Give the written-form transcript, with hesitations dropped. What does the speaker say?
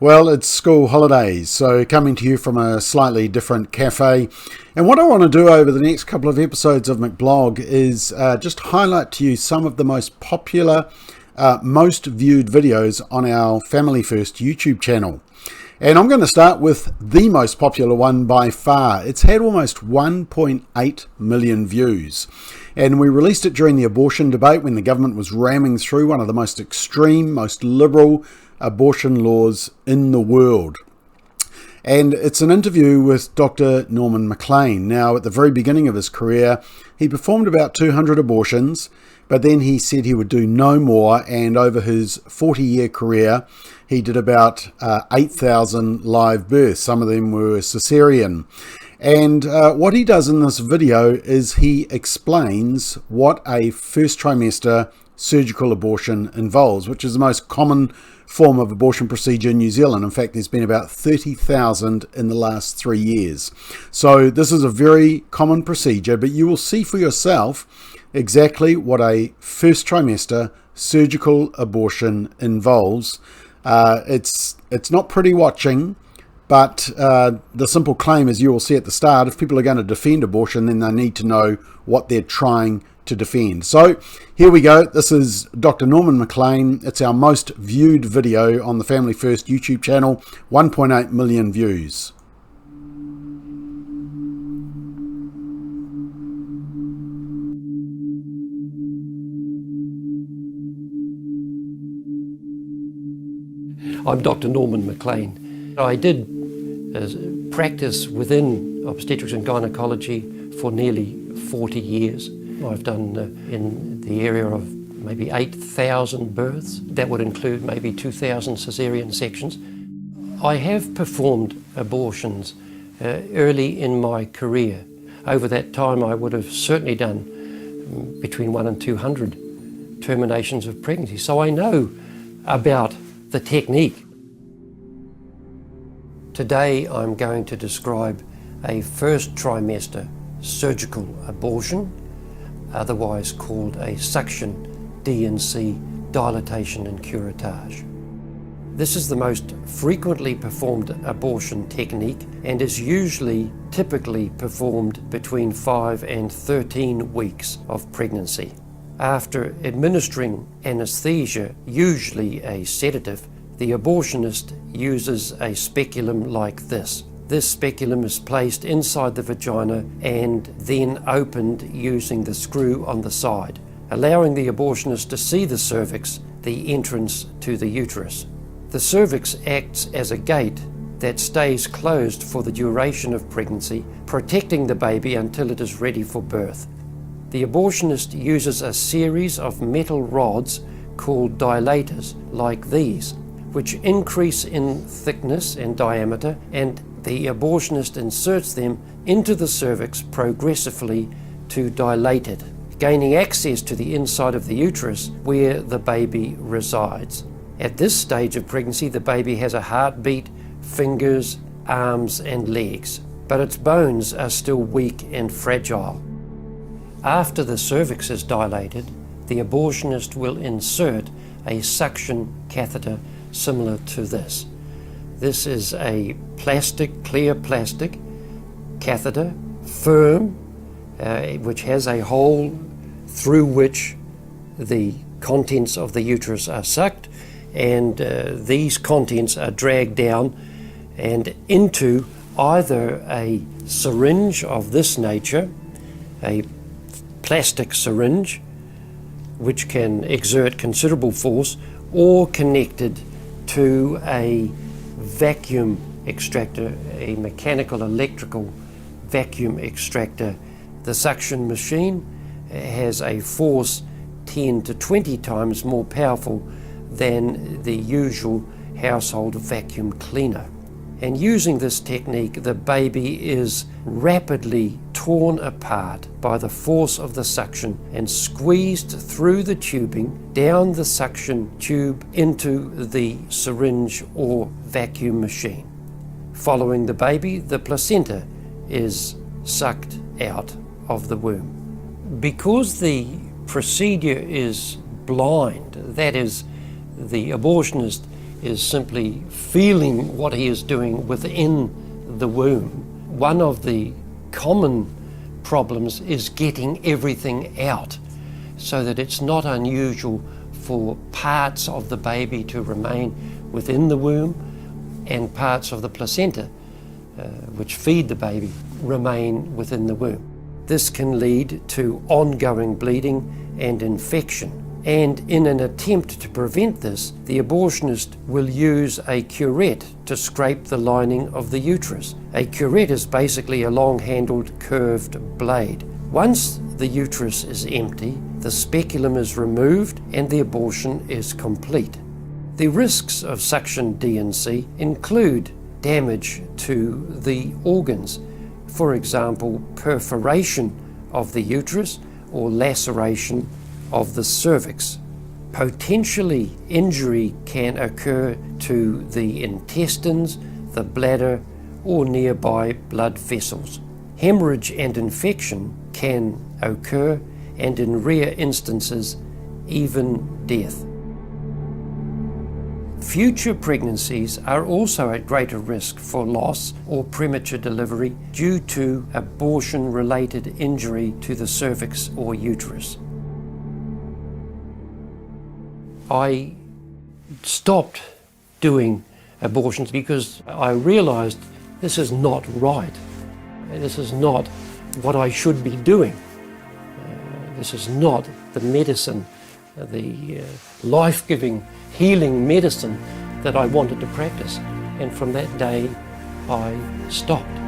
Well, it's school holidays, so coming to you from a slightly different cafe. And what I want to do over the next couple of episodes of McBLOG is just highlight to you some of the most popular, most viewed videos on our Family First YouTube channel. And I'm going to start with the most popular one by far. It's had almost 1.8 million views. And we released it during the abortion debate when the government was ramming through one of the most extreme, most liberal abortion laws in the world. And it's an interview with Dr. Norman MacLean. Now, at the very beginning of his career, he performed about 200 abortions, but then he said he would do no more, and over his 40-year career, he did about 8,000 live births. Some of them were caesarian. And what he does in this video is he explains what a first trimester surgical abortion involves, which is the most common form of abortion procedure in New Zealand. In fact, there's been about 30,000 in the last 3 years. So this is a very common procedure, but you will see for yourself exactly what a first trimester surgical abortion involves. It's not pretty watching, but the simple claim, as you will see at the start, if people are going to defend abortion, then they need to know what they're trying to defend. So here we go. This is Dr. Norman MacLean. It's our most viewed video on the Family First YouTube channel, 1.8 million views. I'm Dr. Norman MacLean. I did practice within obstetrics and gynecology for nearly 40 years. I've done in the area of maybe 8,000 births. That would include maybe 2,000 caesarean sections. I have performed abortions early in my career. Over that time, I would have certainly done between 100 and 200 terminations of pregnancy. So I know about the technique. Today, I'm going to describe a first trimester surgical abortion, otherwise called a suction D&C dilatation and curettage. This is the most frequently performed abortion technique and is typically performed between 5 and 13 weeks of pregnancy. After administering anesthesia, usually a sedative, the abortionist uses a speculum like this. This speculum is placed inside the vagina and then opened using the screw on the side, allowing the abortionist to see the cervix, the entrance to the uterus. The cervix acts as a gate that stays closed for the duration of pregnancy, protecting the baby until it is ready for birth. The abortionist uses a series of metal rods called dilators like these, which increase in thickness and diameter, and the abortionist inserts them into the cervix progressively to dilate it, gaining access to the inside of the uterus where the baby resides. At this stage of pregnancy, the baby has a heartbeat, fingers, arms, and legs, but its bones are still weak and fragile. After the cervix is dilated, the abortionist will insert a suction catheter similar to this. This is a clear plastic catheter, firm, which has a hole through which the contents of the uterus are sucked, and these contents are dragged down and into either a syringe of this nature, a plastic syringe, which can exert considerable force, or connected to a vacuum extractor, a mechanical electrical vacuum extractor. The suction machine has a force 10 to 20 times more powerful than the usual household vacuum cleaner. And using this technique, the baby is rapidly torn apart by the force of the suction and squeezed through the tubing, down the suction tube into the syringe or vacuum machine. Following the baby, the placenta is sucked out of the womb. Because the procedure is blind, that is, the abortionist is simply feeling what he is doing within the womb. One of the common problems is getting everything out, so that it's not unusual for parts of the baby to remain within the womb and parts of the placenta, which feed the baby, remain within the womb. This can lead to ongoing bleeding and infection. And in an attempt to prevent this, the abortionist will use a curette to scrape the lining of the uterus. A curette is basically a long-handled curved blade. Once the uterus is empty, the speculum is removed and the abortion is complete. The risks of suction D&C include damage to the organs, for example, perforation of the uterus or laceration of the cervix. Potentially, injury can occur to the intestines, the bladder, or nearby blood vessels. Hemorrhage and infection can occur, and in rare instances, even death. Future pregnancies are also at greater risk for loss or premature delivery due to abortion-related injury to the cervix or uterus. I stopped doing abortions because I realized this is not right. This is not what I should be doing. This is not the medicine, the life-giving, healing medicine that I wanted to practice. And from that day, I stopped.